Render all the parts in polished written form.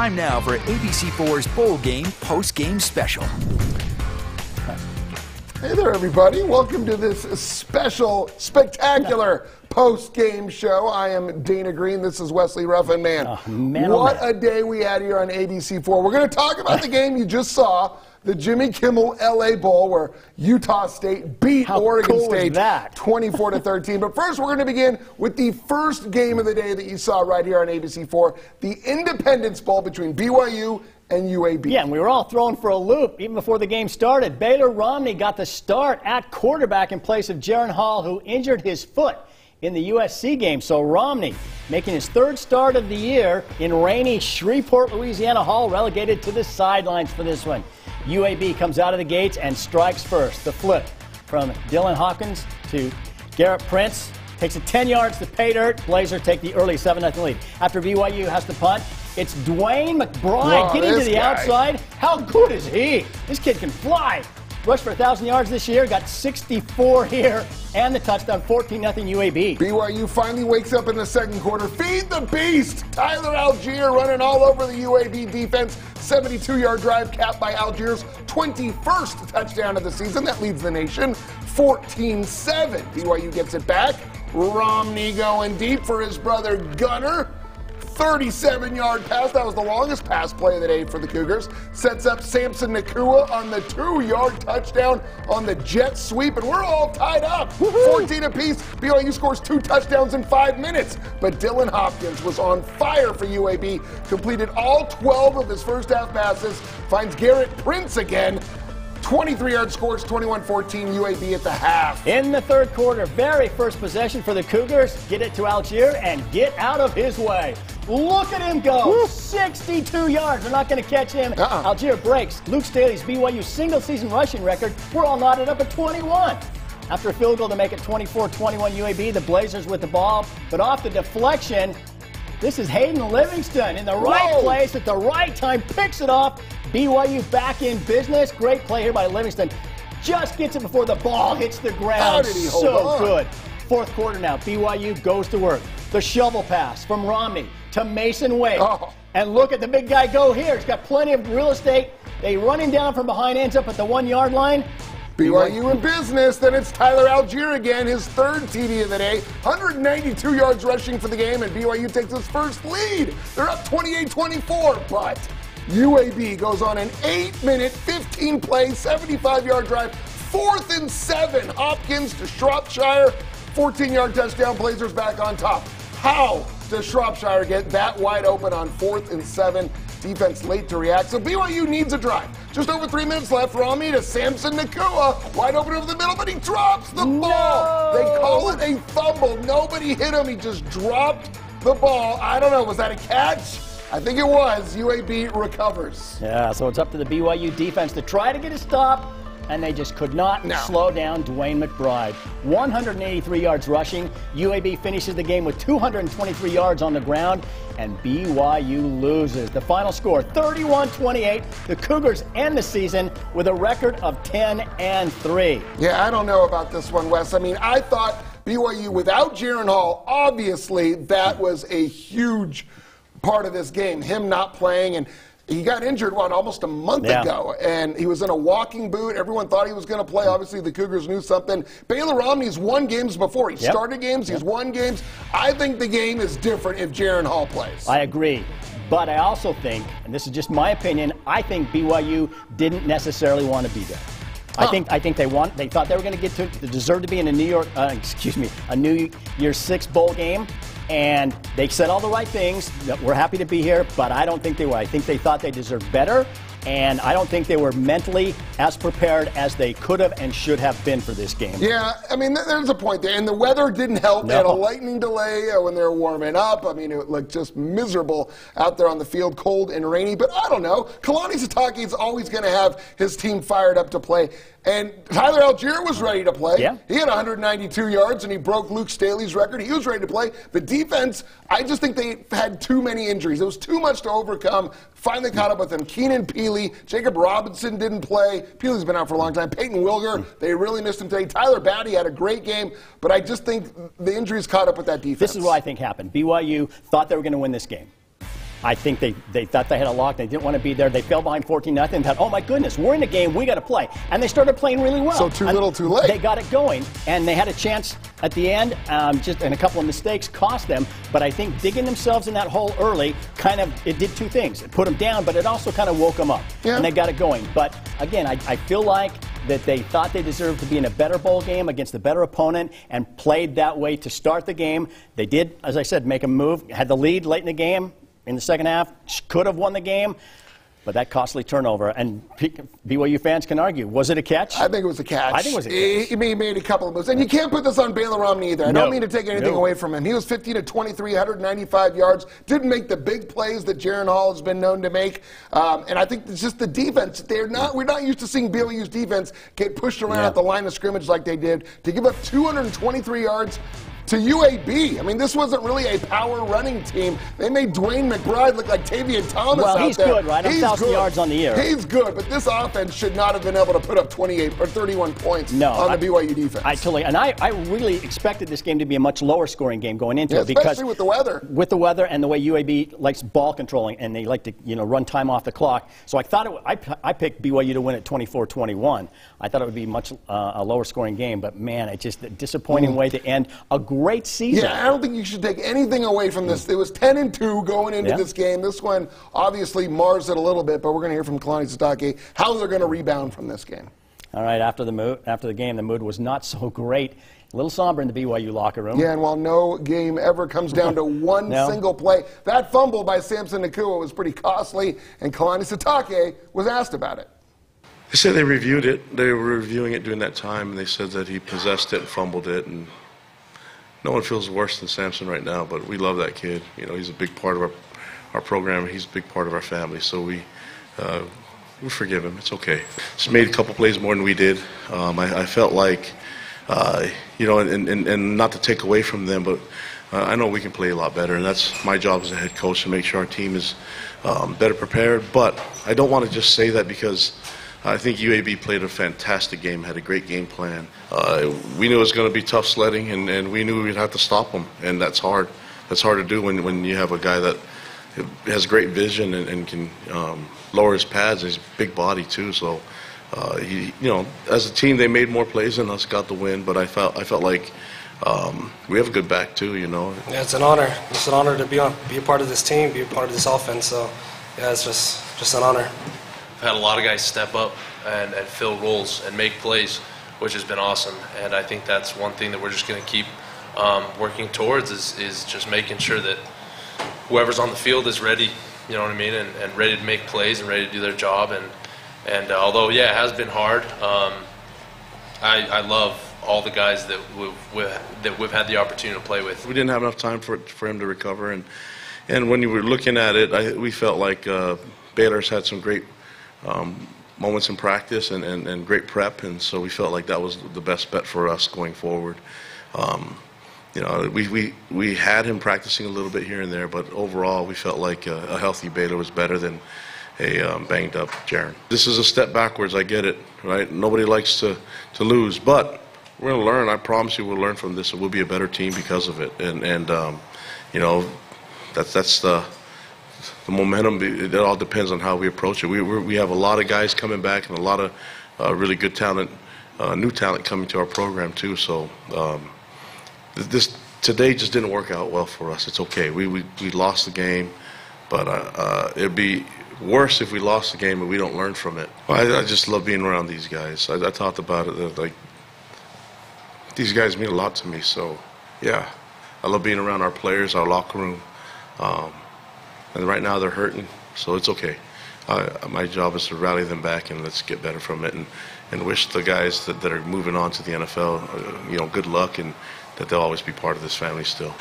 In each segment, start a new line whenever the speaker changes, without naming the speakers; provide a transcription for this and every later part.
Time now for ABC4's Bowl Game Postgame Special.
Hey there, everybody. Welcome to this special, spectacular post-game show. I am Dana Green. This is Wesley Ruffin. What a day we had here on ABC4. We're going to talk about the game you just saw, the Jimmy Kimmel LA Bowl, where Utah State beat Oregon State 24-13. But first, we're going to begin with the first game of the day that you saw right here on ABC4, the Independence Bowl between BYU and UAB.
Yeah, and we were all thrown for a loop even before the game started. Baylor Romney got the start at quarterback in place of Jaron Hall, who injured his foot in the USC game. So Romney making his third start of the year in rainy Shreveport, Louisiana. Hall relegated to the sidelines for this one. UAB comes out of the gates and strikes first. The flip from Dylan Hawkins to Garrett Prince. Takes it 10 yards to pay dirt. Blazers take the early 7-0 lead. After BYU has to punt, it's Dwayne McBride getting to the outside. How good is he? This kid can fly. Rushed for 1,000 yards this year. Got 64 here. And the touchdown, 14-0 UAB.
BYU finally wakes up in the second quarter. Feed the beast! Tyler Algier running all over the UAB defense. 72-yard drive capped by Algier's 21st touchdown of the season. That leads the nation 14-7. BYU gets it back. Romney going deep for his brother Gunner. 37-yard pass. That was the longest pass play of the day for the Cougars. Sets up Samson Nakua on the 2-yard touchdown on the jet sweep, and we're all tied up. 14 apiece. BYU scores 2 touchdowns in 5 minutes. But Dylan Hopkins was on fire for UAB. Completed all 12 of his first half passes. Finds Garrett Prince again. 23-yard scores, 21-14 UAB at the half.
In the third quarter, very first possession for the Cougars. Get it to Algier and get out of his way. Look at him go. 62 yards. They're not going to catch him. Algier breaks Luke Staley's BYU single-season rushing record. We're all knotted up at 21. After a field goal to make it 24-21 UAB, the Blazers with the ball. But off the deflection, this is Hayden Livingston in the right place at the right time. Picks it off. BYU back in business. Great play here by Livingston. Just gets it before the ball hits the ground.
How did he hold on?
Good. Fourth quarter now. BYU goes to work. The shovel pass from Romney to Mason Wade. And look at the big guy go here. He's got plenty of real estate. They run him down from behind, ends up at the 1-yard line.
BYU in business. Then it's Tyler Algier again, his third TD of the day. 192 yards rushing for the game, and BYU takes its first lead. They're up 28-24, but UAB goes on an 8-minute, 15-play, 75-yard drive. 4th and 7. Hopkins to Shropshire. 14-yard touchdown. Blazers back on top. How does Shropshire get that wide open on 4th and 7? Defense late to react. So BYU needs a drive. Just over 3 minutes left. Romney to Samson Nakua. Wide open over the middle, but he drops the ball. They call it a fumble. Nobody hit him. He just dropped the ball. I don't know. Was that a catch? I think it was. UAB recovers.
Yeah, so it's up to the BYU defense to try to get a stop, and they just could not slow down Dwayne McBride. 183 yards rushing. UAB finishes the game with 223 yards on the ground, and BYU loses. The final score, 31-28. The Cougars end the season with a record of 10-3.
Yeah, I don't know about this one, Wes. I mean, I thought BYU without Jaron Hall, obviously that was a huge part of this game, him not playing, and he got injured, almost a month ago, and he was in a walking boot. Everyone thought he was going to play. Obviously, the Cougars knew something. Baylor Romney's won games before. He started games. He's won games. I think the game is different if Jaron Hall plays.
I agree. But I also think, and this is just my opinion, I think BYU didn't necessarily want to be there. I think they thought they were going to get to deserve to be in a a New Year's 6 bowl game. And they said all the right things. We're happy to be here, but I don't think they were. I think they thought they deserved better, and I don't think they were mentally as prepared as they could have and should have been for this game.
Yeah, I mean, there's a point there. And the weather didn't help. They had a lightning delay when they were warming up. I mean, it looked just miserable out there on the field, cold and rainy. But I don't know. Kalani Sitake is always going to have his team fired up to play. And Tyler Algier was ready to play.
Yeah.
He had 192 yards, and he broke Luke Staley's record. He was ready to play. The defense, I just think they had too many injuries. It was too much to overcome. Finally caught up with them. Keenan Peely, Jacob Robinson didn't play. Peely's been out for a long time. Peyton Wilger, they really missed him today. Tyler Batty had a great game, but I just think the injuries caught up with that defense.
This is what I think happened. BYU thought they were going to win this game. I think they thought they had a lock. They didn't want to be there. They fell behind 14-0 and thought, oh, my goodness, we're in the game. We got to play. And they started playing really well.
So too little, too late.
They got it going, and they had a chance at the end, and a couple of mistakes cost them. But I think digging themselves in that hole early it did two things. It put them down, but it also kind of woke them up. Yeah. And they got it going. But, again, I feel like that they thought they deserved to be in a better bowl game against a better opponent and played that way to start the game. They did, as I said, make a move, had the lead late in the game. In the second half, could have won the game, but that costly turnover. And BYU fans can argue, was it a catch?
I think it was a catch.
I think it was a catch.
He made a couple of moves. And you can't put this on Baylor Romney either. I don't mean to take anything away from him. He was 15 of 23, 195 yards. Didn't make the big plays that Jaren Hall has been known to make. And I think it's just the defense. We're not used to seeing BYU's defense get pushed around at the line of scrimmage like they did. To give up 223 yards to UAB. I mean, this wasn't really a power running team. They made Dwayne McBride look like Tavian Thomas out there.
Well, he's good, right? He's 1,000 yards on the year.
He's good, but this offense should not have been able to put up 28 or 31 points on the BYU defense.
I really expected this game to be a much lower scoring game going into it because
especially with the weather.
With the weather and the way UAB likes ball controlling, and they like to run time off the clock. So I thought I picked BYU to win at 24-21. I thought it would be much a lower scoring game, but man, it's just a disappointing way to end a great season.
Yeah, I don't think you should take anything away from this. It was 10-2 going into this game. This one obviously mars it a little bit, but we're going to hear from Kalani Sitake how they're going to rebound from this game.
All right, after the game, the mood was not so great. A little somber in the BYU locker room.
Yeah, and while no game ever comes down to one single play, that fumble by Samson Nakua was pretty costly, and Kalani Sitake was asked about it.
They said they reviewed it. They were reviewing it during that time, and they said that he possessed it and fumbled it. And no one feels worse than Samson right now, but we love that kid. He's a big part of our program. He's a big part of our family, so we forgive him. It's okay. He's made a couple plays more than we did. I felt like, and not to take away from them, but I know we can play a lot better, and that's my job as a head coach to make sure our team is better prepared. But I don't want to just say that because I think UAB played a fantastic game, had a great game plan. We knew it was going to be tough sledding, and we knew we'd have to stop them, and that's hard. That's hard to do when you have a guy that has great vision and can lower his pads. He's a big body too, so as a team they made more plays than us, got the win. But I felt like we have a good back too.
Yeah, it's an honor. It's an honor to be a part of this team, be a part of this offense. So yeah, it's just an honor.
I've had a lot of guys step up and fill roles and make plays, which has been awesome. And I think that's one thing that we're just going to keep working towards is just making sure that whoever's on the field is ready, you know what I mean, and ready to make plays and ready to do their job. And although, yeah, it has been hard, I love all the guys that we've had the opportunity to play with.
We didn't have enough time for him to recover. And when you were looking at it, we felt like Baylor's had some great moments in practice and great prep, and so we felt like that was the best bet for us going forward. We had him practicing a little bit here and there, but overall we felt like a healthy Baylor was better than a banged up Jaren. This is a step backwards, I get it, right? Nobody likes to lose, but we're going to learn. I promise you we'll learn from this, and we'll be a better team because of it. And that's the momentum. It all depends on how we approach it. We have a lot of guys coming back and a lot of really good talent, new talent coming to our program too. So this today just didn't work out well for us. It's okay. We lost the game, but it'd be worse if we lost the game and we don't learn from it. I just love being around these guys. I talked about it. Like, these guys mean a lot to me. So yeah, I love being around our players, our locker room. And right now they're hurting, so it's okay. My job is to rally them back and let's get better from it, and wish the guys that are moving on to the NFL, good luck, and that they'll always be part of this family still.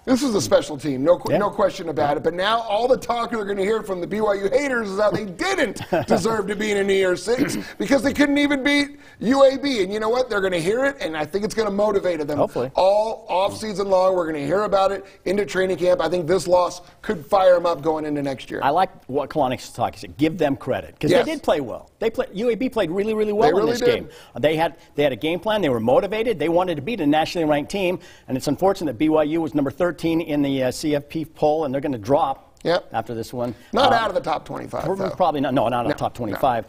This is a special team, no question about it. But now all the talk they're going to hear from the BYU haters is how they didn't deserve to be in a New Year's Six because they couldn't even beat UAB. And you know what? They're going to hear it, and I think it's going to motivate them.
Hopefully.
All off-season long, we're going to hear about it into training camp. I think this loss could fire them up going into next year.
I like what Kalani Sitake said. Give them credit because they did play well. UAB played really, really well in this game. They had a game plan. They were motivated. They wanted to beat a nationally ranked team, and it's unfortunate that BYU was number 13 in the CFP poll, and they're going to drop
Yep.
after this one.
Not out of the top 25, though.
Probably not. No, not out of
No,
the top 25.